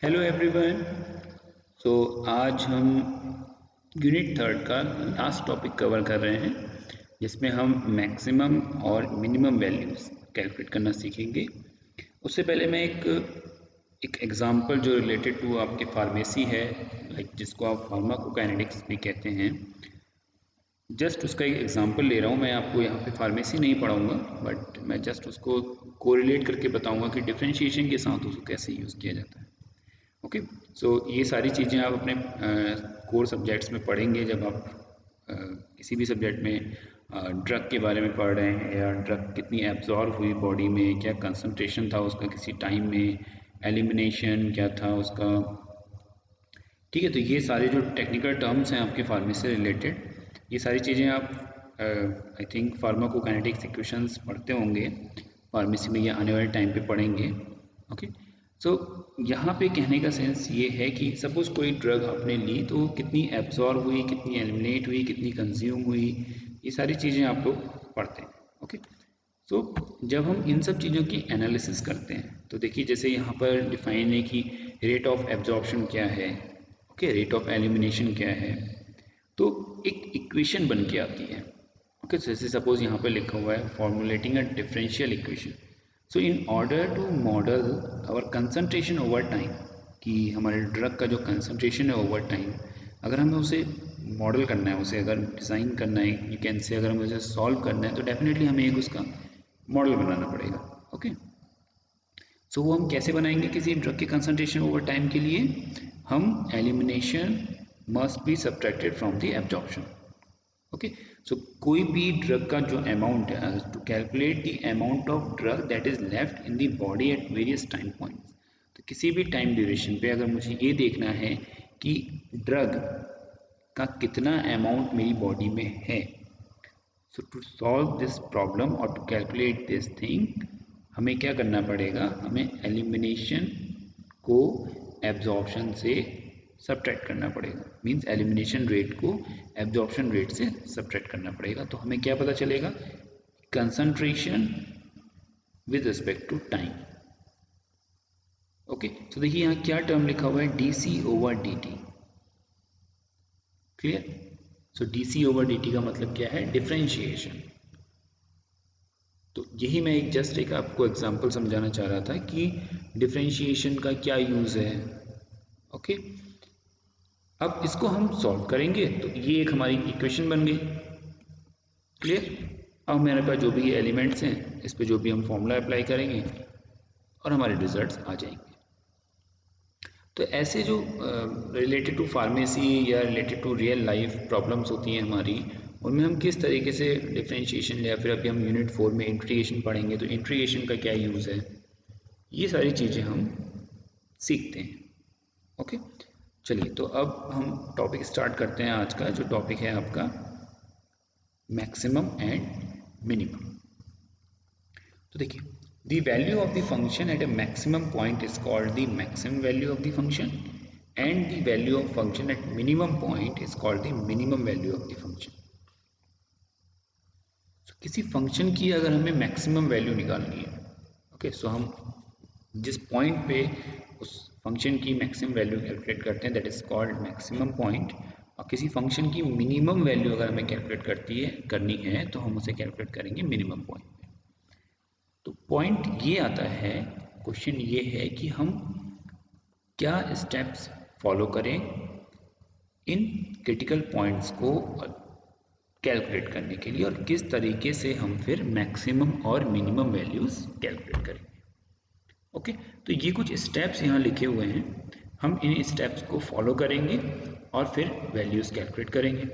Hello everyone. सो आज हम unit third का लास्ट टॉपिक कवर कर रहे हैं जिसमें हम मैक्सिमम और मिनिमम वैल्यूज़ कैलकुलेट करना सीखेंगे। उससे पहले मैं एक एग्जांपल जो रिलेटेड टू आपके फार्मेसी है, लाइक जिसको आप फार्माकोकाइनेटिक्स भी कहते हैं, जस्ट उसका एक एग्जांपल ले रहा हूँ। मैं आपको यहाँ पे फार्मेसी नहीं पढ़ाऊँगा, बट मैं जस्ट उसको कोरिलेट करके बताऊँगा कि डिफरेंशिएशन के साथ उसको कैसे यूज़ किया जाता है। ओके, सो ये सारी चीज़ें आप अपने कोर सब्जेक्ट्स में पढ़ेंगे जब आप किसी भी सब्जेक्ट में ड्रग के बारे में पढ़ रहे हैं, या ड्रग कितनी एब्जॉर्ब हुई बॉडी में, क्या कंसंट्रेशन था उसका किसी टाइम में, एलिमिनेशन क्या था उसका। ठीक है, तो ये सारे जो टेक्निकल टर्म्स हैं आपके फार्मेसी से रिलेटेड, ये सारी चीज़ें आप आई थिंक फार्माकोकाइनेटिक्स इक्वेशंस पढ़ते होंगे फार्मेसी में, ये आने वाले टाइम पे पढ़ेंगे। ओके, सो यहाँ पे कहने का सेंस ये है कि सपोज़ कोई ड्रग आपने ली तो वो कितनी एब्जॉर्ब हुई, कितनी एलिमिनेट हुई, कितनी कंज्यूम हुई, ये सारी चीज़ें आप लोग पढ़ते हैं। ओके, सो जब हम इन सब चीज़ों की एनालिसिस करते हैं तो देखिए, जैसे यहाँ पर डिफाइन है कि रेट ऑफ एब्जॉर्प्शन क्या है, ओके, रेट ऑफ एलिमिनेशन क्या है, तो एक इक्वेशन बन के आती है। ओके, जैसे सपोज यहाँ पर लिखा हुआ है formulating a differential equation. So in order to model our concentration over time, कि हमारे ड्रग का जो कंसंट्रेशन है ओवर टाइम, अगर हमें उसे मॉडल करना है, उसे अगर डिज़ाइन करना है, यू कैन से अगर हमें उसे सॉल्व करना है, तो डेफिनेटली हमें एक उसका मॉडल बनाना पड़ेगा। ओके, सो वो हम कैसे बनाएंगे किसी ड्रग के कंसंट्रेशन ओवर टाइम के लिए? हम elimination must be subtracted from the absorption. Okay, so कोई भी ड्रग का जो अमाउंट है, to calculate the amount of drug that is left in the body at various time points. तो किसी भी टाइम ड्यूरेशन पे अगर मुझे ये देखना है कि ड्रग का कितना अमाउंट मेरी बॉडी में है, सो टू सॉल्व दिस प्रॉब्लम और टू कैलकुलेट दिस थिंग, हमें क्या करना पड़ेगा? हमें एलिमिनेशन को एब्जॉर्प्शन से सब्ट्रैक्ट करना पड़ेगा। मींस एलिमिनेशन रेट को एब्जॉर्प्शन रेट से सब्ट्रैक्ट करना पड़ेगा। तो हमें क्या पता चलेगा? Concentration with respect to time. Okay, तो देखिए यहाँ क्या टर्म लिखा हुआ है, D C over D T. Clear? So D C over D T का मतलब क्या है? डिफरेंशिएशन। तो यही मैं एक आपको एग्जांपल समझाना चाह रहा था कि डिफरेंशिएशन का क्या यूज़ है। ओके, अब इसको हम सॉल्व करेंगे तो ये एक हमारी इक्वेशन बन गई। क्लियर? अब मेरे पास जो भी एलिमेंट्स हैं, इस पे जो भी हम फॉर्मूला अप्लाई करेंगे और हमारे रिजल्ट्स आ जाएंगे। तो ऐसे जो रिलेटेड टू फार्मेसी या related to real life problems होती हैं हमारी, उनमें हम किस तरीके से डिफरेंशिएशन, या फिर अभी हम यूनिट 4 में इंटीग्रेशन पढ़ेंगे तो इंटीग्रेशन का क्या यूज़ है, ये सारी चीज़ें हम सीखते हैं। ओके, चलिए तो अब हम टॉपिक स्टार्ट करते हैं। आज का जो टॉपिक है आपका मैक्सिमम एंड मिनिमम। तो देखिए, the value of the function at A maximum point is called the maximum value of the function, and the value of function at minimum point is called the minimum value of the function. किसी function की अगर हमें maximum value निकालनी है, okay, सो हम जिस point पे उस फंक्शन की मैक्सिमम वैल्यू कैलकुलेट करते हैं, that is called maximum point. और किसी फंक्शन की मिनिमम वैल्यू अगर हमें कैलकुलेट करनी है तो हम उसे कैलकुलेट करेंगे मिनिमम पॉइंट पे। तो पॉइंट ये आता है, क्वेश्चन ये है कि हम क्या स्टेप्स फॉलो करें इन क्रिटिकल पॉइंट्स को कैलकुलेट करने के लिए, और किस तरीके से हम फिर मैक्सिमम और मिनिमम वैल्यूज कैलकुलेट करेंगे। ओके, तो ये कुछ स्टेप्स यहाँ लिखे हुए हैं, हम इन स्टेप्स को फॉलो करेंगे और फिर वैल्यूज कैलकुलेट करेंगे।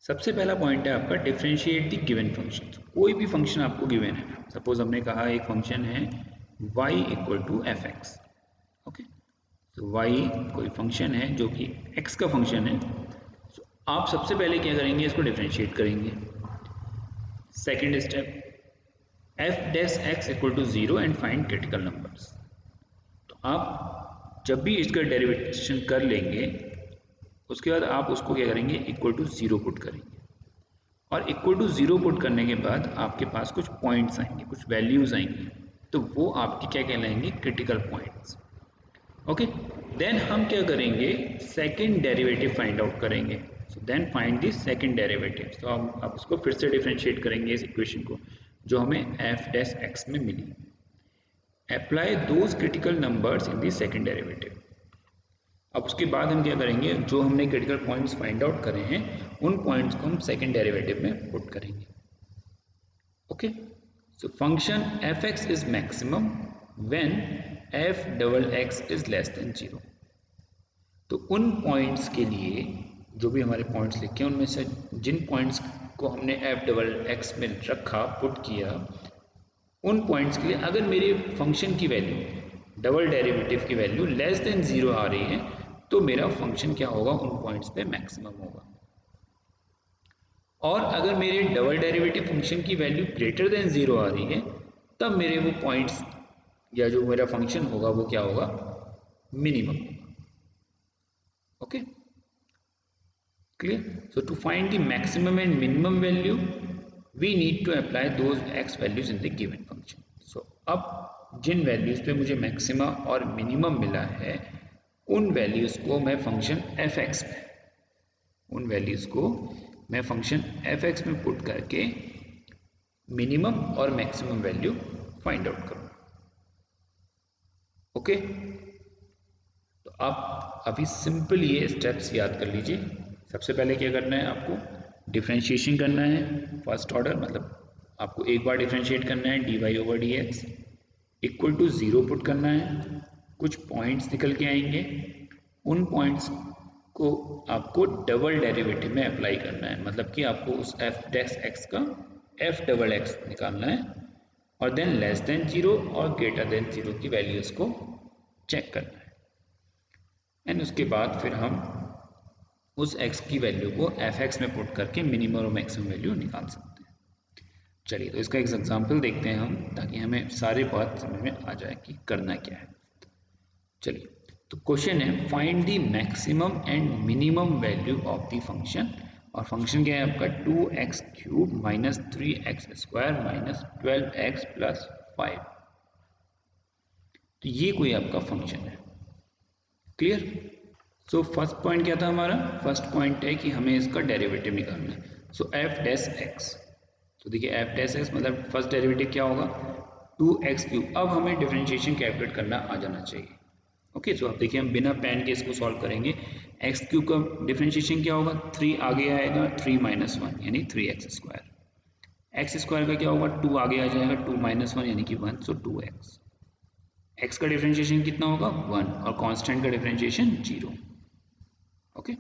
सबसे पहला पॉइंट है आपका डिफरेंशिएट द गिवन फंक्शन। कोई भी फंक्शन आपको गिवन है, सपोज हमने कहा एक फंक्शन है y equal to F X. Okay, तो y कोई फंक्शन है जो कि x का फंक्शन है। तो आप सबसे पहले क्या करेंगे? इसको डिफरेंशिएट करेंगे। Second step, F dash X equal to 0 and find critical numbers. तो आप जब भी इसका डेरिवेशन कर लेंगे, उसके बाद आप उसको क्या करेंगे? इक्वल टू 0 पुट करेंगे, और इक्वल टू 0 पुट करने के बाद आपके पास कुछ पॉइंट्स आएंगे, कुछ वैल्यूज आएंगी, तो वो आपकी क्या कहलाएंगे? Critical points. ओके, देन हम क्या करेंगे, सेकंड डेरिवेटिव फाइंड आउट करेंगे। So then find the second derivative. तो हम अब उसको फिर से डिफरेंशिएट करेंगे इस इक्वेशन को जो हमें एफ डैश एक्स में मिली। Apply those critical numbers in the second derivative. अब उसके बाद हम क्या करेंगे, जो हमने क्रिटिकल पॉइंट्स फाइंड आउट करे हैं उन पॉइंट्स को हम सेकंड डेरिवेटिव में पुट करेंगे। Okay, so function F x is maximum when F double x is less than 0। तो उन पॉइंट्स के लिए जो भी हमारे पॉइंट्स लिखे हैं उनमें से जिन पॉइंट्स को हमने एफ डबल एक्स में रखा, पुट किया, उन पॉइंट्स के लिए अगर मेरे फंक्शन की वैल्यू डबल डेरिवेटिव की वैल्यू लेस देन 0 आ रही है तो मेरा फंक्शन क्या होगा, उन पॉइंट्स पे मैक्सिमम होगा। और अगर मेरे डबल डेरिवेटिव फंक्शन की वैल्यू ग्रेटर देन 0 आ रही है तब मेरे वो पॉइंट्स या जो मेरा फंक्शन होगा वो क्या होगा, minimum. Okay, clear? So to find the maximum and minimum value we need to apply those x values in the given function. So अब जिन वैल्यूज पे मुझे मैक्सिमा और मिनिमम मिला है उन वैल्यूज को मैं फंक्शन एफ एक्स में एफ एक्स में पुट करके मिनिमम और मैक्सिमम वैल्यू फाइंड आउट करूँ। ओके, तो आप अभी सिंपल ये स्टेप्स याद कर लीजिए। सबसे पहले क्या करना है, आपको डिफरेंशिएशन करना है फर्स्ट ऑर्डर, मतलब आपको एक बार डिफरेंशिएट करना है D Y over D X equal to 0 put करना है। कुछ पॉइंट्स निकल के आएंगे, उन पॉइंट्स को आपको डबल डेरिवेटिव में अप्लाई करना है, मतलब कि आपको उस एफ डैश एक्स का एफ डबल एक्स निकालना है और देन लेस देन 0 और ग्रेटर देन 0 की वैल्यूज को चेक करना है। एंड उसके बाद फिर हम उस x की वैल्यू को एफ एक्स में पुट करके मिनिमम और मैक्सिमम वैल्यू निकाल सकते हैं। चलिए तो इसका एक एग्जांपल देखते हैं हम, ताकि हमें सारी बात समझ में आ जाए कि करना क्या है। चलिए तो क्वेश्चन है find the maximum and minimum value of the function, और फंक्शन क्या है आपका 2x³ minus 3x² minus 12x plus 5। तो ये कोई आपका फंक्शन है। क्लियर? सो फर्स्ट पॉइंट क्या था हमारा, फर्स्ट पॉइंट है कि हमें इसका डेरिवेटिव निकालना है। सो एफ डैश एक्स, तो देखिए एफ डैश एक्स मतलब फर्स्ट डेरिवेटिव क्या होगा 2x³। अब हमें डिफरेंशिएशन कैलकुलेट करना आ जाना चाहिए। ओके, सो अब देखिए हम बिना पेन के इसको सॉल्व करेंगे। x³ का डिफरेंशिएशन क्या होगा, 3 आगे आएगा 3 माइनस 1 यानी 3x²। x² का क्या होगा, 2 आगे आ जाएगा 2 माइनस 1 यानी कि 1, सो 2x। x का डिफरेंशिएशन कितना होगा 1 और कांस्टेंट का डिफरेंशिएशन 0। ओके,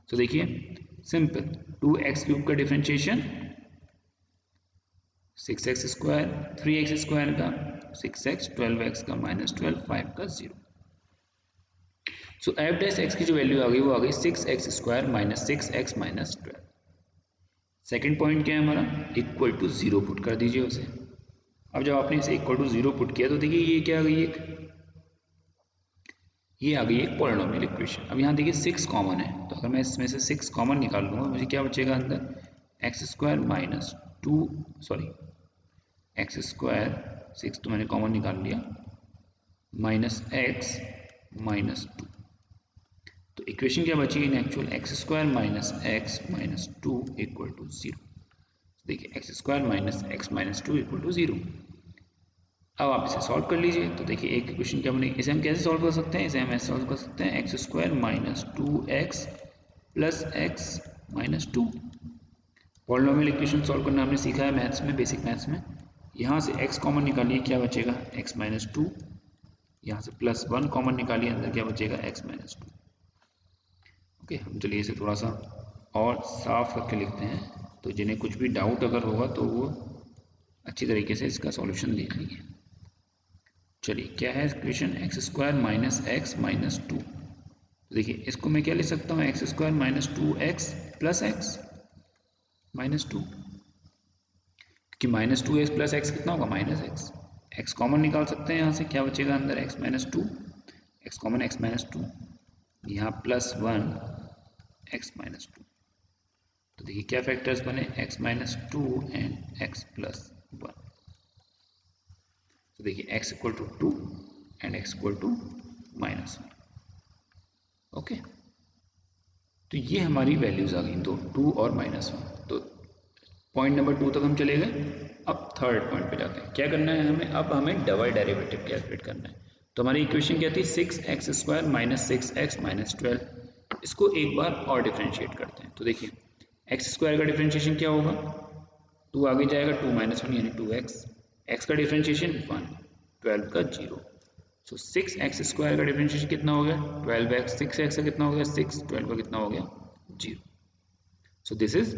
तो देखिए सिंपल 2x³ का डिफरेंशिएशन 6x², 3x² का 6x, 12x का माइनस 12, 5 का 0। सो एफ डैश एक्स की जो वैल्यू आ गई वो आ गई 6x² minus 6x minus 12। Second point क्या है हमारा, इक्वल टू 0 पुट कर दीजिए उसे। अब जब आपने इसे इक्वल टू 0 पुट किया तो देखिए ये क्या आ गई, ये आ गई एक पॉलिनोमियल इक्वेशन। अब यहाँ देखिए 6 कॉमन है, तो अगर मैं इसमें से 6 कॉमन निकाल लूँगा मुझे क्या बचेगा अंदर, x² माइनस 2 सॉरी x², 6 तो मैंने कॉमन निकाल लिया, माइनस x माइनस 2। तो इक्वेशन क्या बची in actual, x² minus x minus 2 equal to 0। देखिए x² minus x minus 2 equal to 0। अब आप इसे सॉल्व कर लीजिए। तो देखिए एक इक्वेशन क्या बनेगी, इसे हम कैसे सॉल्व कर सकते हैं, इसे हम ऐसे सॉल्व कर सकते हैं x² minus 2x plus x minus 2। Polynomial equation solve करना हमने सीखा है मैथ्स में, बेसिक मैथ्स में। यहाँ से x कॉमन निकालिए, क्या बचेगा x माइनस 2, यहाँ से प्लस 1 कॉमन निकालिए, अंदर क्या बचेगा x माइनस 2। ओके, हम चलिए इसे थोड़ा सा और साफ करके लिखते हैं, तो जिन्हें कुछ भी डाउट अगर होगा तो वो अच्छी तरीके से इसका सॉल्यूशन देख लीजिए। चलिए क्या है equation, x² minus x minus 2। देखिए इसको मैं क्या लिख सकता हूँ, x² minus 2x plus x minus 2, क्योंकि माइनस 2x प्लस x कितना होगा माइनस x। x कॉमन निकाल सकते हैं यहाँ से, क्या बचेगा अंदर x minus 2, x common x minus 2, यहाँ प्लस 1 x माइनस 2। तो देखिए क्या फैक्टर्स बने, x minus 2 and x plus 1। तो देखिए x equal to 2 and x equal to minus 1। Okay, तो ये हमारी वैल्यूज आ गई दो, 2 और -1। तो पॉइंट नंबर 2 तक हम चले गए। अब थर्ड पॉइंट पे जाते हैं। क्या करना है हमें? अब हमें डबल डेरिवेटिव कैलकुलेट करना है। तो हमारी इक्वेशन क्या थी? 6x² - 6x - 12। इसको एक बार और डिफ्रेंशिएट करते हैं। तो देखिए x² का डिफ्रेंशिएशन क्या होगा? 2 आगे जाएगा, 2 - 1 यानी 2x। x का डिफ्रेंशिएशन 1, 12 का 0। सो 6x² का डिफरेंशिएशन कितना हो गया? 12x। 6x का कितना हो गया? 6। 12 का कितना हो गया? 0। So this is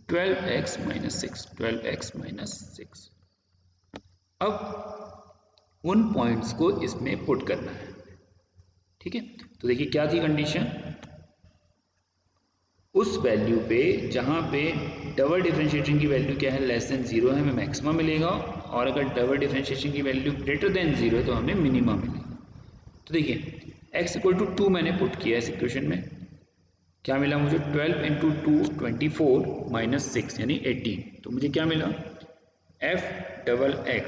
12x - 6। 12x - 6। अब उन पॉइंट्स को इसमें पुट करना है। ठीक है, तो देखिए क्या थी कंडीशन? उस वैल्यू पे जहां पे डबल डिफरेंशिएशन की वैल्यू क्या है? लेस देन 0 है, हमें मैक्सिमम मिलेगा। और अगर डबल डिफरेंशिएशन की वैल्यू ग्रेटर देन 0 है तो हमें मिनिमम मिलेगा। तो देखिए x = 2 मैंने पुट किया इस इक्वेशन में। क्या मिला मुझे? 12 × 2 24 - 6 यानी 18। तो मुझे क्या मिला? f XX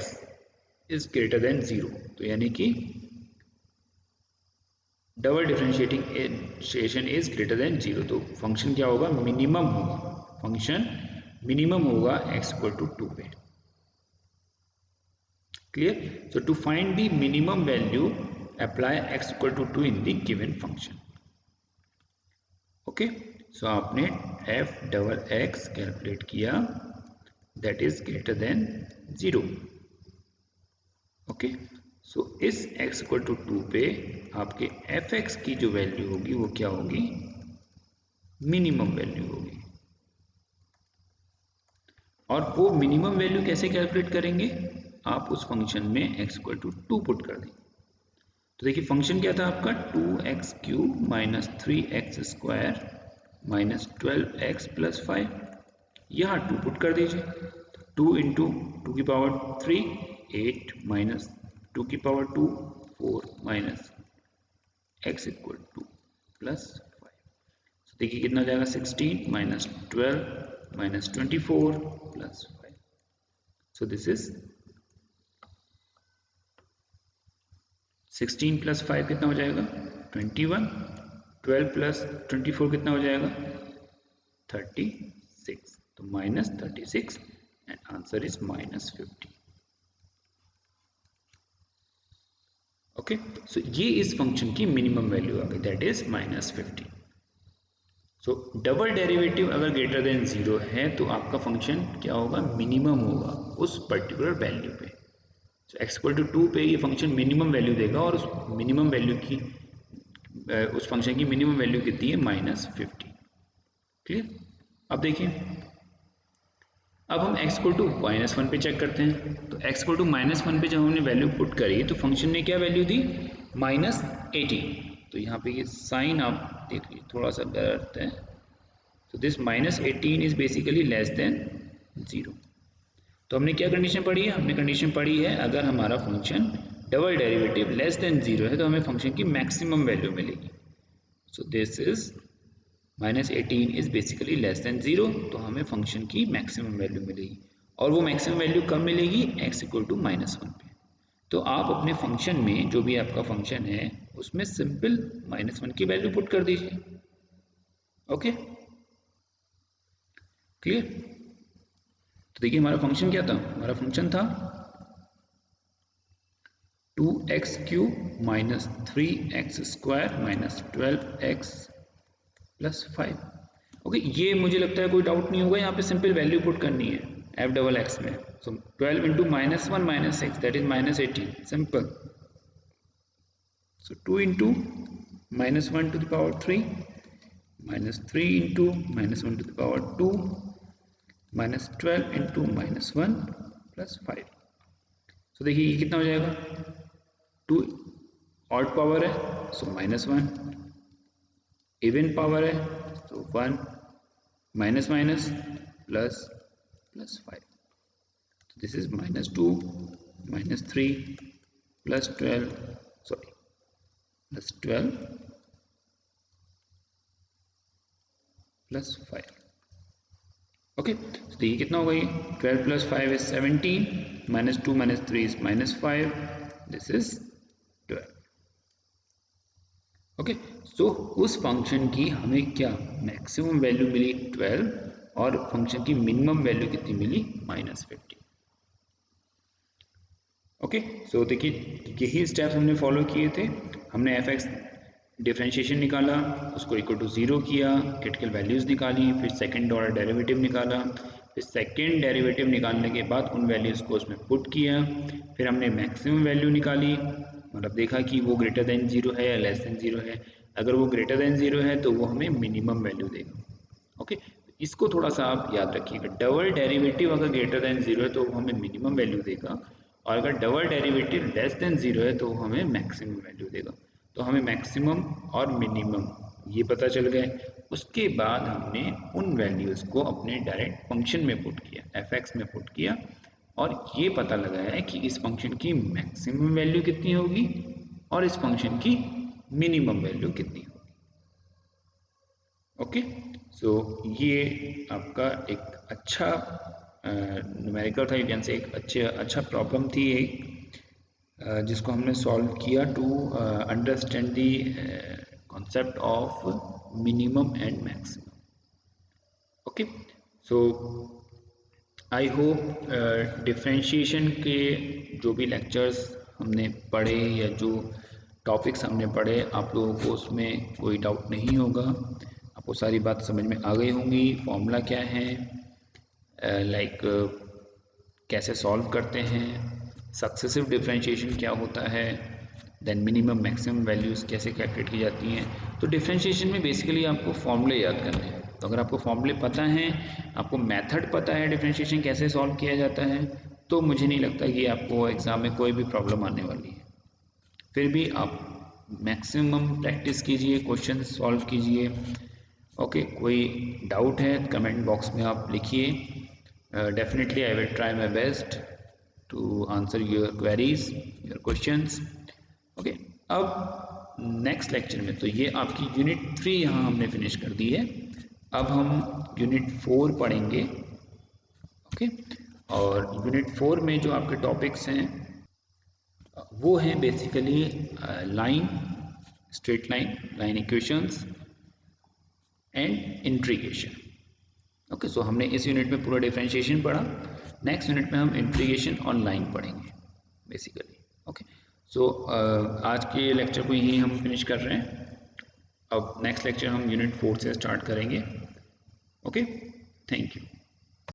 is greater than 0। तो यानी कि double differentiation is greater than 0। तो फंक्शन क्या होगा? मिनिमम होगा। फंक्शन मिनिमम होगा x = 2 पे। Clear? So to find the minimum value, apply x = 2 in the given function. Okay, so आपने f XX कैलकुलेट किया, that is greater than 0. Okay, so इस x = 2 पे आपके fx की जो वैल्यू होगी वो क्या होगी? मिनिमम वैल्यू होगी। और वो मिनिमम वैल्यू कैसे कैलकुलेट करेंगे? आप उस फंक्शन में x = 2 पुट कर देंगे। तो देखिए फंक्शन क्या था आपका? 2x³ - 3x² - 12x + 5। यहाँ 2 पुट कर दीजिए। 2 × 2⁵ 8 - 2⁵ 4 - x = 2 + 5। तो देखिए कितना हो जाएगा? 16 - 12 - 24 + 5। सो दिस इज 16 + 5 कितना हो जाएगा? 21। 12 + 24 कितना हो जाएगा? 36। तो -36 एंड आंसर इज -50। ओके, सो ये इस फंक्शन की मिनिमम वैल्यू आ गई, that is -50। So double derivative अगर ग्रेटर देन 0 है तो आपका फंक्शन क्या होगा? मिनिमम होगा उस पर्टिकुलर वैल्यू पे। सो x = 2 पे ये फंक्शन मिनिमम वैल्यू देगा और उस मिनिमम वैल्यू की उस फंक्शन की मिनिमम वैल्यू कितनी है? -50। क्लियर? अब देखिए, अब हम x = -1 पे चेक करते हैं। तो x = -1 पे जब हमने वैल्यू पुट करी तो फंक्शन ने क्या वैल्यू दी? -18। तो यहाँ पे ये साइन आप देख लीजिए थोड़ा सा गलत है। तो this -18 is basically less than 0। तो हमने क्या कंडीशन पढ़ी है? हमने कंडीशन पढ़ी है अगर हमारा function double derivative less than 0 है तो हमें फंक्शन की मैक्सिमम वैल्यू मिलेगी। So this is -18 is basically less than 0। तो हमें फंक्शन की मैक्सिमम वैल्यू मिलेगी। और वो मैक्सिमम वैल्यू कब मिलेगी? x = -1 पे। तो आप अपने फंक्शन में जो भी आपका फंक्शन है उसमें सिंपल -1 की वैल्यू पुट कर दीजिए। Okay, clear? तो देखिए हमारा फंक्शन क्या था? हमारा फंक्शन था 2x³ - 3x² - 12x + 5। ओके, ये मुझे लगता है कोई डाउट नहीं होगा। यहाँ पे सिंपल वैल्यू पुट करनी है f XX में। सो 12 × -1 - 6 दैट इज -18, सिंपल। सो 2 × -1⁵ -3 × -1⁵2 -12 × -1 + 5। सो देखिए ये कितना हो जाएगा? 2 ऑड पावर है सो -1, इवन पावर है तो 1, माइनस माइनस प्लस प्लस 5। तो दिस इज -2 -3 +12 सॉरी +12 +5। ओके, तो देखिए कितना होगा ये? 12 + 5 is 17, -2 - 3 is -5, this is 12। Okay. So उस फंक्शन की हमें क्या मैक्सिमम वैल्यू मिली 12 और फंक्शन की मिनिमम वैल्यू कितनी मिली -50। ओके। सो देखिए यही स्टेप्स हमने फॉलो किए थे। हमने एफ एक्स डिफ्रेंशिएशन निकाला, उसको इक्वल टू 0 किया, क्रिटिकल वैल्यूज़ निकाली, फिर सेकंड ऑर्डर डेरिवेटिव निकाला, फिर सेकंड डेरिवेटिव निकालने के बाद उन वैल्यूज़ को उसमें पुट किया, फिर हमने मैक्सिमम वैल्यू निकाली, मतलब देखा कि वो ग्रेटर देन 0 है या लेस देन 0 है। अगर वो ग्रेटर देन 0 है तो वो हमें मिनिमम वैल्यू देगा। ओके, इसको थोड़ा सा आप याद रखिएगा। डबल डेरिवेटिव अगर ग्रेटर देन 0 है तो वो हमें मिनिमम वैल्यू देगा, और अगर डबल डेरिवेटिव लेस देन 0 है तो वो हमें मैक्सिमम वैल्यू देगा। तो हमें मैक्सिमम और मिनिमम ये पता चल गए। उसके बाद हमने उन वैल्यूज़ को अपने डायरेक्ट फंक्शन में पुट किया, एफ एक्स में पुट किया, और ये पता लगाया कि इस फंक्शन की मैक्सिमम वैल्यू कितनी होगी और इस फंक्शन की मिनिमम वैल्यू कितनी होगी। ओके। सो ये आपका एक अच्छा न्यूमेरिकल था, यू कैन से एक अच्छा प्रॉब्लम थी एक, जिसको हमने सॉल्व किया to understand the concept of minimum and maximum. Okay. So I hope differentiation के जो भी लेक्चर्स हमने पढ़े या जो टॉपिक्स हमने पढ़े आप लोगों को उसमें कोई डाउट नहीं होगा, आपको सारी बात समझ में आ गई होंगी। फॉर्मूला क्या है, लाइक कैसे सॉल्व करते हैं, सक्सेसिव डिफरेंशिएशन क्या होता है, देन मिनिमम मैक्सिमम वैल्यूज़ कैसे कैलकुलेट की जाती हैं। तो डिफरेंशिएशन में बेसिकली आपको फॉर्मूले याद करने हैं। तो अगर आपको फॉर्मूले पता हैं, आपको मेथड पता है डिफरेंशिएशन कैसे सॉल्व किया जाता है, तो मुझे नहीं लगता कि आपको एग्ज़ाम में कोई भी प्रॉब्लम आने वाली है। फिर भी आप मैक्सिमम प्रैक्टिस कीजिए, क्वेश्चन सॉल्व कीजिए। ओके, कोई डाउट है कमेंट बॉक्स में आप लिखिए। Definitely I will try my best to answer your queries, your questions. Okay, अब नेक्स्ट लेक्चर में, तो ये आपकी यूनिट 3 यहाँ हमने फिनिश कर दी है। अब हम यूनिट 4 पढ़ेंगे। ओके, और यूनिट 4 में जो आपके टॉपिक्स हैं वो हैं basically line, straight line, line equations and integration. Okay, so हमने इस यूनिट में पूरा डिफरेंशिएशन पढ़ा। नेक्स्ट यूनिट में हम इंटीग्रेशन और लाइन पढ़ेंगे बेसिकली। ओके, सो आज के लेक्चर को यहीं हम फिनिश कर रहे हैं। अब नेक्स्ट लेक्चर हम यूनिट 4 से स्टार्ट करेंगे। Okay, thank you.